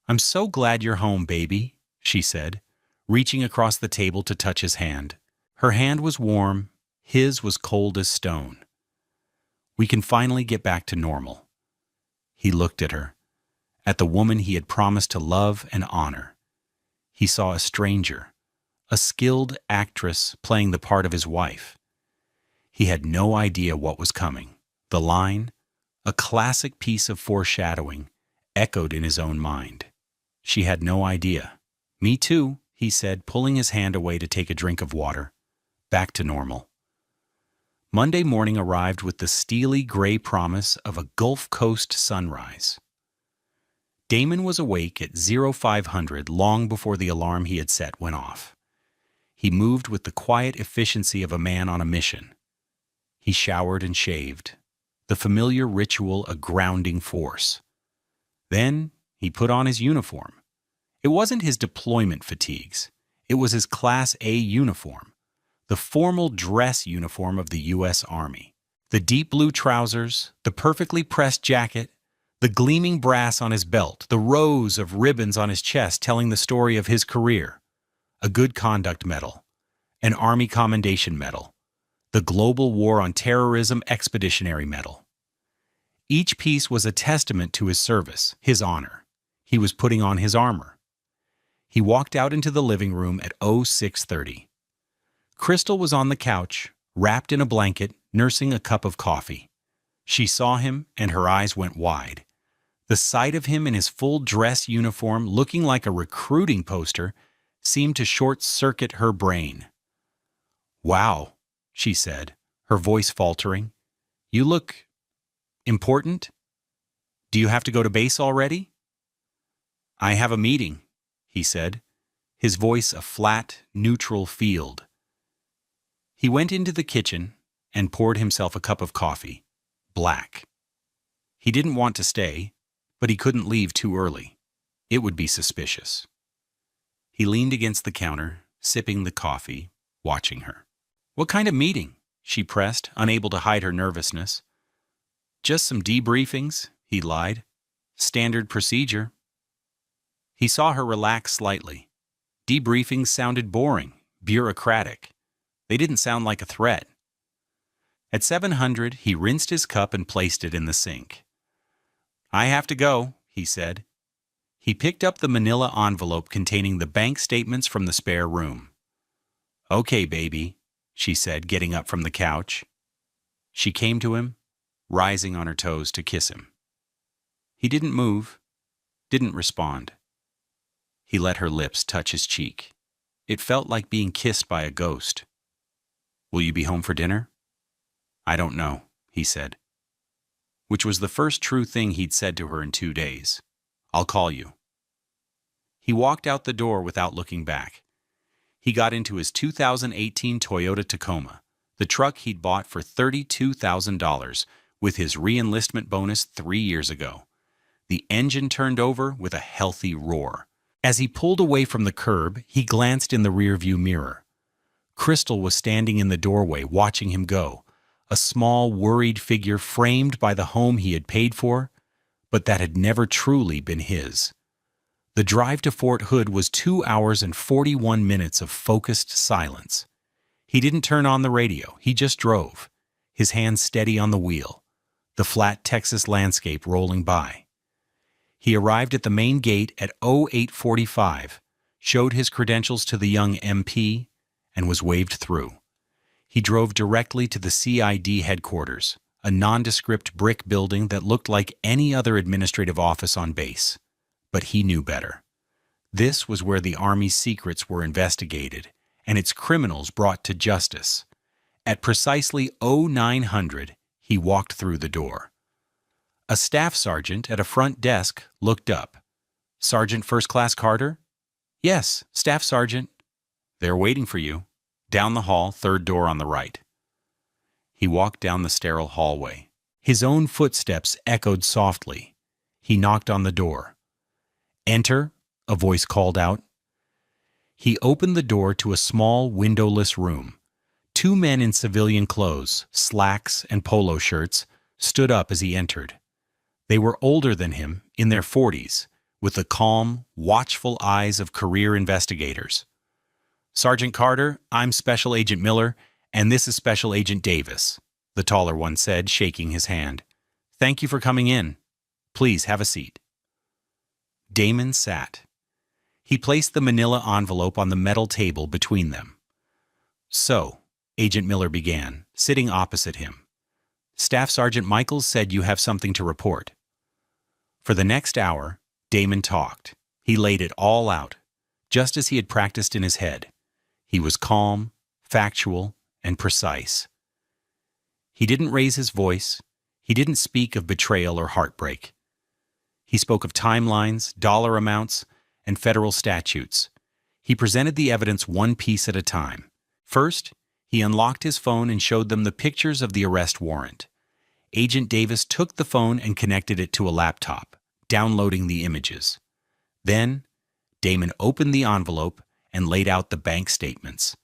I'm so glad you're home, baby, she said, reaching across the table to touch his hand. Her hand was warm, his was cold as stone. We can finally get back to normal. He looked at her, at the woman he had promised to love and honor. He saw a stranger, a skilled actress playing the part of his wife. He had no idea what was coming. The line, a classic piece of foreshadowing, echoed in his own mind. She had no idea. Me too, he said, pulling his hand away to take a drink of water. Back to normal. Monday morning arrived with the steely gray promise of a Gulf Coast sunrise. Damon was awake at 0500 long before the alarm he had set went off. He moved with the quiet efficiency of a man on a mission. He showered and shaved, the familiar ritual a grounding force. Then he put on his uniform. It wasn't his deployment fatigues. It was his Class A uniform, the formal dress uniform of the U.S. Army. The deep blue trousers, the perfectly pressed jacket, the gleaming brass on his belt, the rows of ribbons on his chest telling the story of his career, a Good Conduct Medal, an Army Commendation Medal, the Global War on Terrorism Expeditionary Medal. Each piece was a testament to his service, his honor. He was putting on his armor. He walked out into the living room at 0630. Crystal was on the couch, wrapped in a blanket, nursing a cup of coffee. She saw him, and her eyes went wide. The sight of him in his full dress uniform, looking like a recruiting poster, seemed to short-circuit her brain. Wow, she said, her voice faltering. You look important? Do you have to go to base already? I have a meeting, he said, his voice a flat, neutral field. He went into the kitchen and poured himself a cup of coffee, black. He didn't want to stay, but he couldn't leave too early. It would be suspicious. He leaned against the counter, sipping the coffee, watching her. What kind of meeting? She pressed, unable to hide her nervousness. Just some debriefings, he lied. Standard procedure. He saw her relax slightly. Debriefings sounded boring, bureaucratic. They didn't sound like a threat. At 700, he rinsed his cup and placed it in the sink. I have to go, he said. He picked up the manila envelope containing the bank statements from the spare room. Okay, baby, she said, getting up from the couch. She came to him, rising on her toes to kiss him. He didn't move, didn't respond. He let her lips touch his cheek. It felt like being kissed by a ghost. Will you be home for dinner? I don't know, he said. Which was the first true thing he'd said to her in 2 days. I'll call you. He walked out the door without looking back. He got into his 2018 Toyota Tacoma, the truck he'd bought for $32,000 with his re-enlistment bonus 3 years ago. The engine turned over with a healthy roar. As he pulled away from the curb, he glanced in the rearview mirror. Crystal was standing in the doorway watching him go, a small, worried figure framed by the home he had paid for, but that had never truly been his. The drive to Fort Hood was 2 hours and 41 minutes of focused silence. He didn't turn on the radio, he just drove, his hands steady on the wheel, the flat Texas landscape rolling by. He arrived at the main gate at 0845, showed his credentials to the young MP, and was waved through. He drove directly to the CID headquarters, a nondescript brick building that looked like any other administrative office on base. But he knew better. This was where the Army's secrets were investigated and its criminals brought to justice. At precisely 0900, he walked through the door. A staff sergeant at a front desk looked up. Sergeant First Class Carter? Yes, Staff Sergeant. They're waiting for you. Down the hall, third door on the right. He walked down the sterile hallway. His own footsteps echoed softly. He knocked on the door. Enter, a voice called out. He opened the door to a small, windowless room. 2 men in civilian clothes, slacks and polo shirts, stood up as he entered. They were older than him, in their 40s, with the calm, watchful eyes of career investigators. Sergeant Carter, I'm Special Agent Miller, and this is Special Agent Davis, the taller one said, shaking his hand. Thank you for coming in. Please have a seat. Damon sat. He placed the manila envelope on the metal table between them. So, Agent Miller began, sitting opposite him. Staff Sergeant Michaels said you have something to report. For the next hour, Damon talked. He laid it all out, just as he had practiced in his head. He was calm, factual, and precise. He didn't raise his voice. He didn't speak of betrayal or heartbreak. He spoke of timelines, dollar amounts, and federal statutes. He presented the evidence one piece at a time. First, he unlocked his phone and showed them the pictures of the arrest warrant. Agent Davis took the phone and connected it to a laptop, downloading the images. Then, Damon opened the envelope and laid out the bank statements,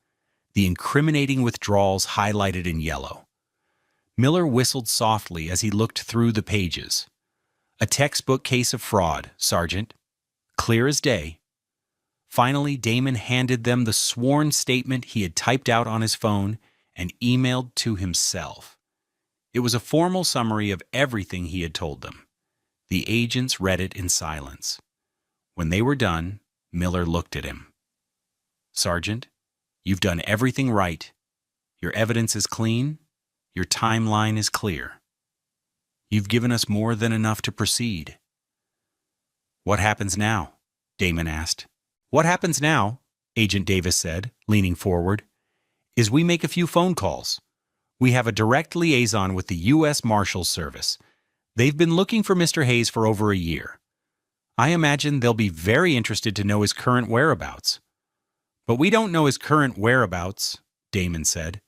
the incriminating withdrawals highlighted in yellow. Miller whistled softly as he looked through the pages. A textbook case of fraud, Sergeant. Clear as day. Finally, Damon handed them the sworn statement he had typed out on his phone and emailed to himself. It was a formal summary of everything he had told them. The agents read it in silence. When they were done, Miller looked at him. Sergeant, you've done everything right. Your evidence is clean. Your timeline is clear. You've given us more than enough to proceed. What happens now? Damon asked. What happens now, Agent Davis said, leaning forward, is we make a few phone calls. We have a direct liaison with the U.S. Marshals Service. They've been looking for Mr. Hayes for over a year. I imagine they'll be very interested to know his current whereabouts. But we don't know his current whereabouts, Damon said.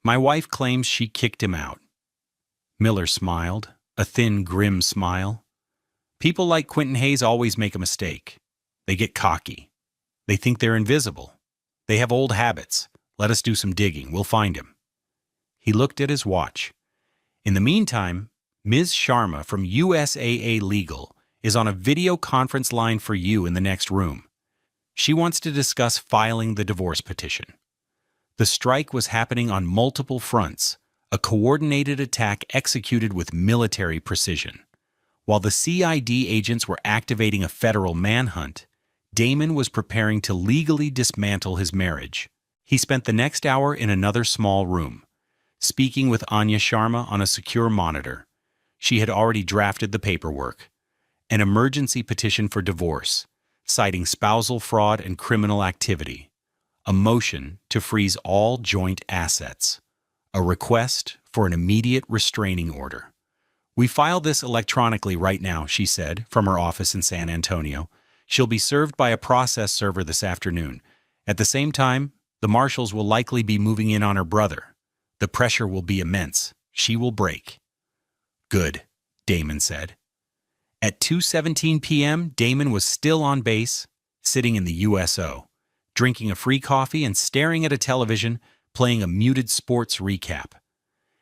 My wife claims she kicked him out. Miller smiled, a thin, grim smile. People like Quentin Hayes always make a mistake. They get cocky. They think they're invisible. They have old habits. Let us do some digging. We'll find him. He looked at his watch. In the meantime, Ms. Sharma from USAA Legal is on a video conference line for you in the next room. She wants to discuss filing the divorce petition. The strike was happening on multiple fronts, a coordinated attack executed with military precision. While the CID agents were activating a federal manhunt, Damon was preparing to legally dismantle his marriage. He spent the next hour in another small room, speaking with Anya Sharma on a secure monitor. She had already drafted the paperwork, an emergency petition for divorce, citing spousal fraud and criminal activity, a motion to freeze all joint assets, a request for an immediate restraining order. "We filed this electronically right now," she said, from her office in San Antonio. "She'll be served by a process server this afternoon. At the same time, the marshals will likely be moving in on her brother. The pressure will be immense. She will break." "Good," Damon said. At 2:17 p.m., Damon was still on base, sitting in the USO, drinking a free coffee and staring at a television, playing a muted sports recap.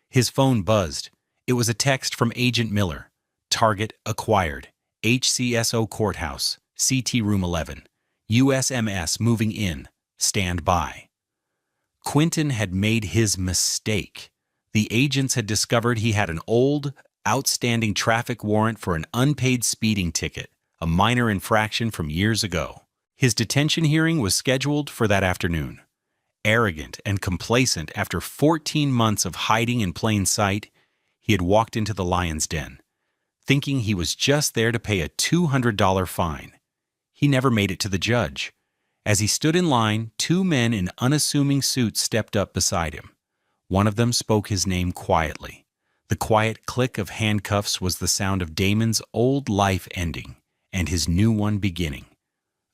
His phone buzzed. It was a text from Agent Miller. "Target acquired. HCSO Courthouse, CT Room 11. USMS moving in. Stand by." Quentin had made his mistake. The agents had discovered he had an old, outstanding traffic warrant for an unpaid speeding ticket, a minor infraction from years ago. His detention hearing was scheduled for that afternoon. Arrogant and complacent after 14 months of hiding in plain sight, he had walked into the lion's den, thinking he was just there to pay a $200 fine. He never made it to the judge. As he stood in line, two men in unassuming suits stepped up beside him. One of them spoke his name quietly. The quiet click of handcuffs was the sound of Damon's old life ending and his new one beginning.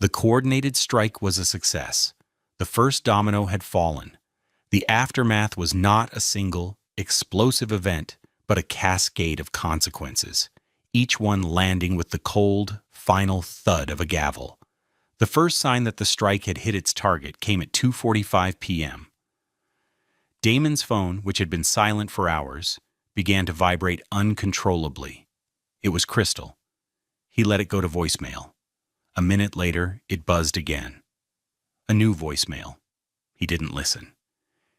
The coordinated strike was a success. The first domino had fallen. The aftermath was not a single, explosive event, but a cascade of consequences, each one landing with the cold, final thud of a gavel. The first sign that the strike had hit its target came at 2:45 p.m. Damon's phone, which had been silent for hours, began to vibrate uncontrollably. It was Crystal. He let it go to voicemail. A minute later, it buzzed again. A new voicemail. He didn't listen.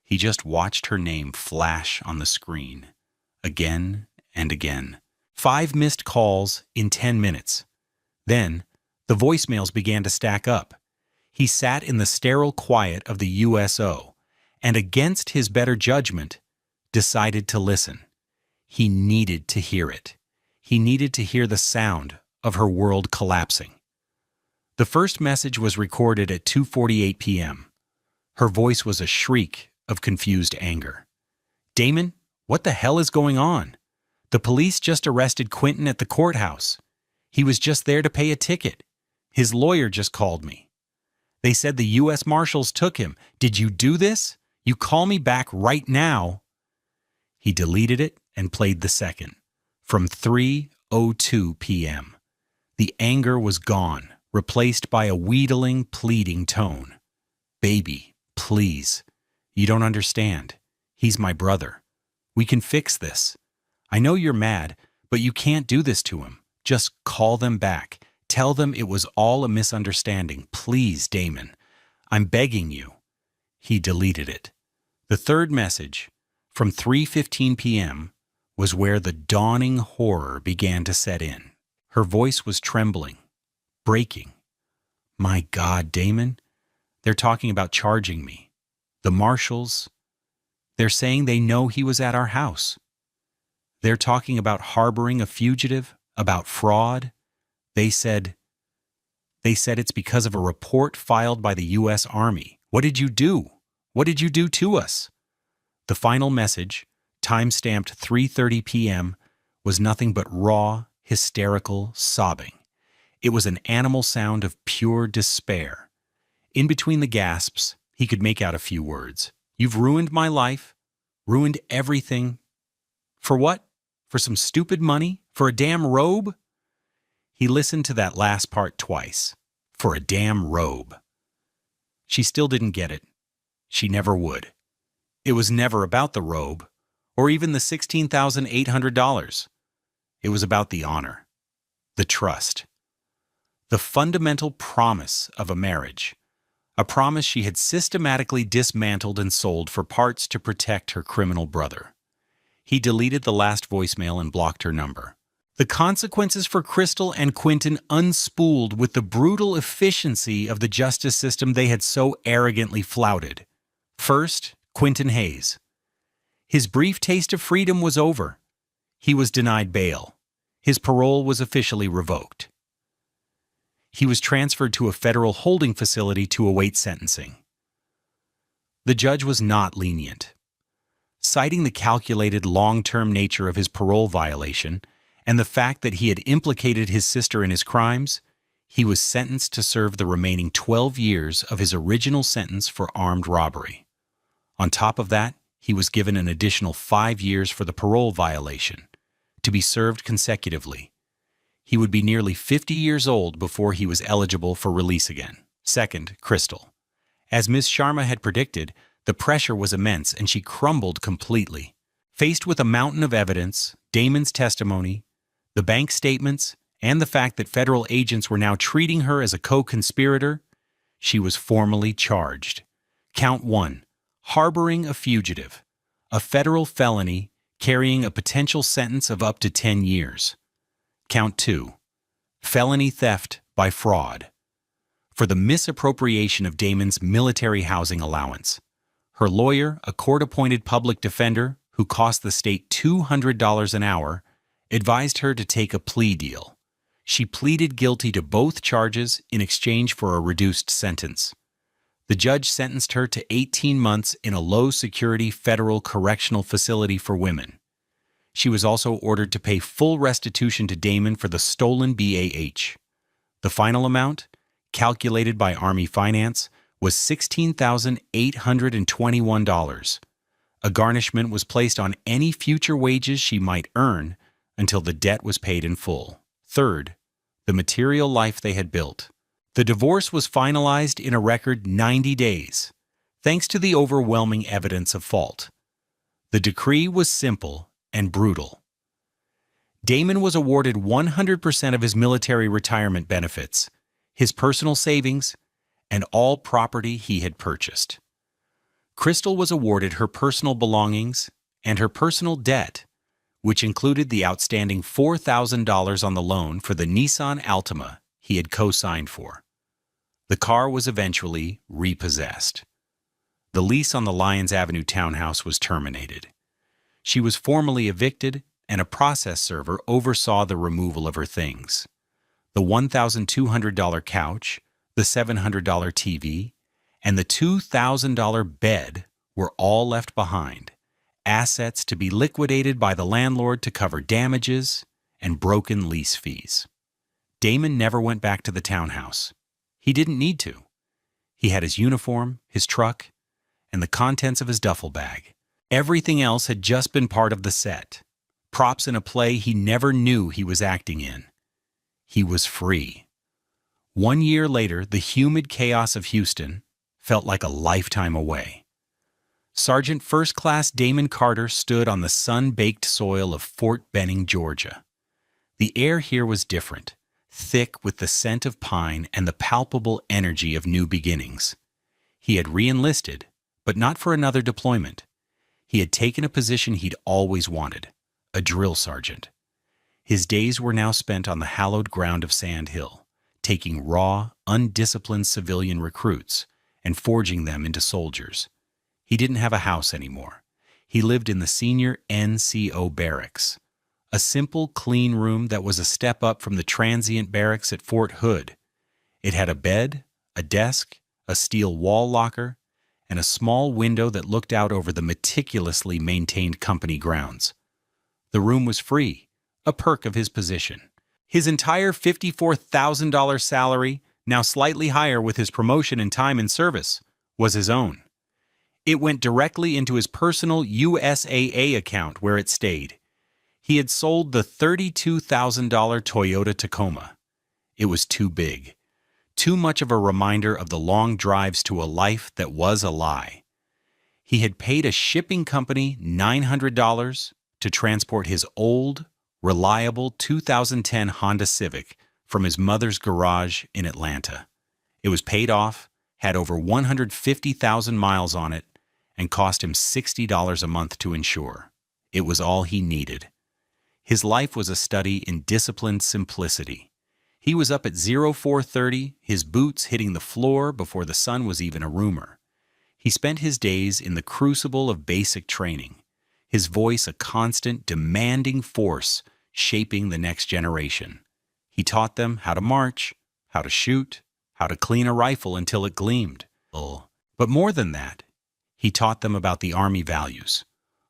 He just watched her name flash on the screen, again and again. 5 missed calls in 10 minutes. Then, the voicemails began to stack up. He sat in the sterile quiet of the USO, and against his better judgment, decided to listen. He needed to hear it. He needed to hear the sound of her world collapsing. The first message was recorded at 2:48 p.m. Her voice was a shriek of confused anger. "Damon, what the hell is going on? The police just arrested Quentin at the courthouse. He was just there to pay a ticket. His lawyer just called me. They said the U.S. Marshals took him. Did you do this? You call me back right now." He deleted it and played the second, from 3:02 p.m. The anger was gone, replaced by a wheedling, pleading tone. "Baby, please. You don't understand. He's my brother. We can fix this. I know you're mad, but you can't do this to him. Just call them back. Tell them it was all a misunderstanding. Please, Damon. I'm begging you." He deleted it. The third message, from 3:15 p.m., was where the dawning horror began to set in. Her voice was trembling, breaking. "My God, Damon, they're talking about charging me. The marshals, they're saying they know he was at our house. They're talking about harboring a fugitive, about fraud. They said it's because of a report filed by the U.S. Army. What did you do? What did you do to us?" The final message, time-stamped 3:30 p.m., was nothing but raw, hysterical sobbing. It was an animal sound of pure despair. In between the gasps, he could make out a few words. "You've ruined my life, ruined everything. For what? For some stupid money? For a damn robe?" He listened to that last part twice. For a damn robe. She still didn't get it. She never would. It was never about the robe, or even the $16,800. It was about the honor, the trust, the fundamental promise of a marriage, a promise she had systematically dismantled and sold for parts to protect her criminal brother. He deleted the last voicemail and blocked her number. The consequences for Crystal and Quentin unspooled with the brutal efficiency of the justice system they had so arrogantly flouted. First, Quentin Hayes. His brief taste of freedom was over. He was denied bail. His parole was officially revoked. He was transferred to a federal holding facility to await sentencing. The judge was not lenient. Citing the calculated long-term nature of his parole violation and the fact that he had implicated his sister in his crimes, he was sentenced to serve the remaining 12 years of his original sentence for armed robbery. On top of that, he was given an additional 5 years for the parole violation, to be served consecutively. He would be nearly 50 years old before he was eligible for release again. Second, Crystal. As Ms. Sharma had predicted, the pressure was immense and she crumbled completely. Faced with a mountain of evidence, Damon's testimony, the bank statements, and the fact that federal agents were now treating her as a co-conspirator, she was formally charged. Count 1. Harboring a fugitive, a federal felony carrying a potential sentence of up to 10 years. Count 2. Felony theft by fraud, for the misappropriation of Damon's military housing allowance. Her lawyer, a court-appointed public defender who cost the state $200 an hour, advised her to take a plea deal. She pleaded guilty to both charges in exchange for a reduced sentence. The judge sentenced her to 18 months in a low-security federal correctional facility for women. She was also ordered to pay full restitution to Damon for the stolen BAH. The final amount, calculated by Army Finance, was $16,821. A garnishment was placed on any future wages she might earn until the debt was paid in full. Third, the material life they had built. The divorce was finalized in a record 90 days, thanks to the overwhelming evidence of fault. The decree was simple and brutal. Damon was awarded 100% of his military retirement benefits, his personal savings, and all property he had purchased. Crystal was awarded her personal belongings and her personal debt, which included the outstanding $4,000 on the loan for the Nissan Altima he had co-signed for. The car was eventually repossessed. The lease on the Lyons Avenue townhouse was terminated. She was formally evicted, and a process server oversaw the removal of her things. The $1,200 couch, the $700 TV, and the $2,000 bed were all left behind, assets to be liquidated by the landlord to cover damages and broken lease fees. Damon never went back to the townhouse. He didn't need to. He had his uniform, his truck, and the contents of his duffel bag. Everything else had just been part of the set, props in a play he never knew he was acting in. He was free. 1 year later, the humid chaos of Houston felt like a lifetime away. Sergeant First Class Damon Carter stood on the sun-baked soil of Fort Benning, Georgia. The air here was different, thick with the scent of pine and the palpable energy of new beginnings. He had re-enlisted, but not for another deployment. He had taken a position he'd always wanted, a drill sergeant. His days were now spent on the hallowed ground of Sand Hill, taking raw, undisciplined civilian recruits and forging them into soldiers. He didn't have a house anymore. He lived in the senior NCO barracks, a simple, clean room that was a step up from the transient barracks at Fort Hood. It had a bed, a desk, a steel wall locker, and a small window that looked out over the meticulously maintained company grounds. The room was free, a perk of his position. His entire $54,000 salary, now slightly higher with his promotion and time in service, was his own. It went directly into his personal USAA account where it stayed. He had sold the $32,000 Toyota Tacoma. It was too big. Too much of a reminder of the long drives to a life that was a lie. He had paid a shipping company $900 to transport his old, reliable 2010 Honda Civic from his mother's garage in Atlanta. It was paid off, had over 150,000 miles on it, and cost him $60 a month to insure. It was all he needed. His life was a study in disciplined simplicity. He was up at 0430, his boots hitting the floor before the sun was even a rumor. He spent his days in the crucible of basic training, his voice a constant, demanding force shaping the next generation. He taught them how to march, how to shoot, how to clean a rifle until it gleamed. But more than that, he taught them about the Army values: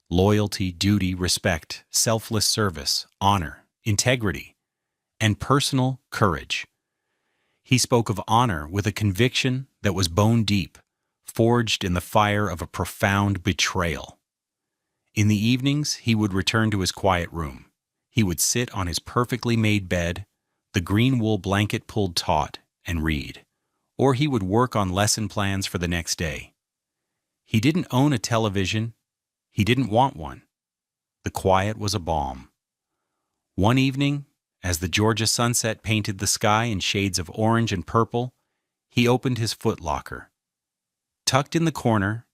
loyalty, duty, respect, selfless service, honor, integrity, and personal courage. He spoke of honor with a conviction that was bone deep, forged in the fire of a profound betrayal. In the evenings, he would return to his quiet room. He would sit on his perfectly made bed, the green wool blanket pulled taut, and read. Or he would work on lesson plans for the next day. He didn't own a television. He didn't want one. The quiet was a balm. One evening, as the Georgia sunset painted the sky in shades of orange and purple, he opened his footlocker. Tucked in the corner,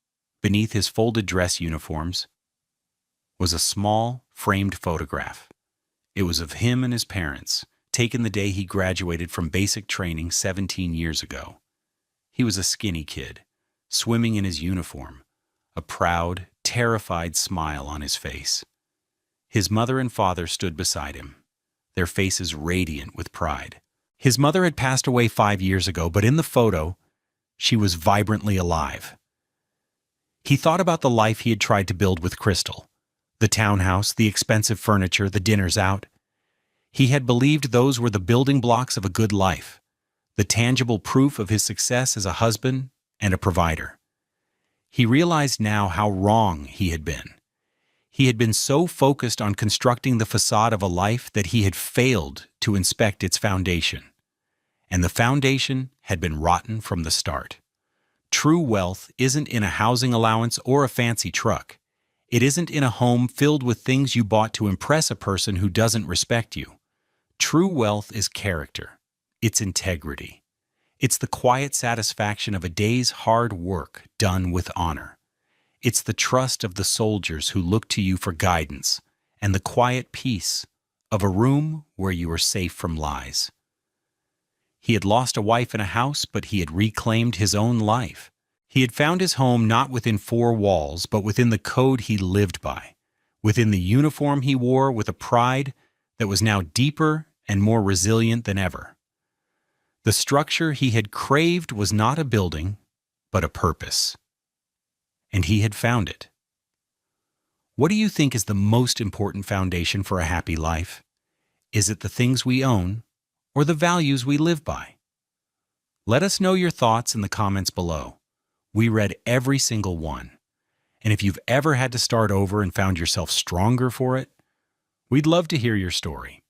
beneath his folded dress uniforms, was a small, framed photograph. It was of him and his parents, taken the day he graduated from basic training 17 years ago. He was a skinny kid, swimming in his uniform, a proud, terrified smile on his face. His mother and father stood beside him, their faces radiant with pride. His mother had passed away 5 years ago, but in the photo, she was vibrantly alive. He thought about the life he had tried to build with Crystal, the townhouse, the expensive furniture, the dinners out. He had believed those were the building blocks of a good life, the tangible proof of his success as a husband and a provider. He realized now how wrong he had been. He had been so focused on constructing the facade of a life that he had failed to inspect its foundation. And the foundation had been rotten from the start. True wealth isn't in a housing allowance or a fancy truck. It isn't in a home filled with things you bought to impress a person who doesn't respect you. True wealth is character. It's integrity. It's the quiet satisfaction of a day's hard work done with honor. It's the trust of the soldiers who look to you for guidance, and the quiet peace of a room where you are safe from lies. He had lost a wife and a house, but he had reclaimed his own life. He had found his home not within 4 walls, but within the code he lived by, within the uniform he wore with a pride that was now deeper and more resilient than ever. The structure he had craved was not a building, but a purpose. And he had found it. What do you think is the most important foundation for a happy life? Is it the things we own or the values we live by? Let us know your thoughts in the comments below. We read every single one. And if you've ever had to start over and found yourself stronger for it, we'd love to hear your story.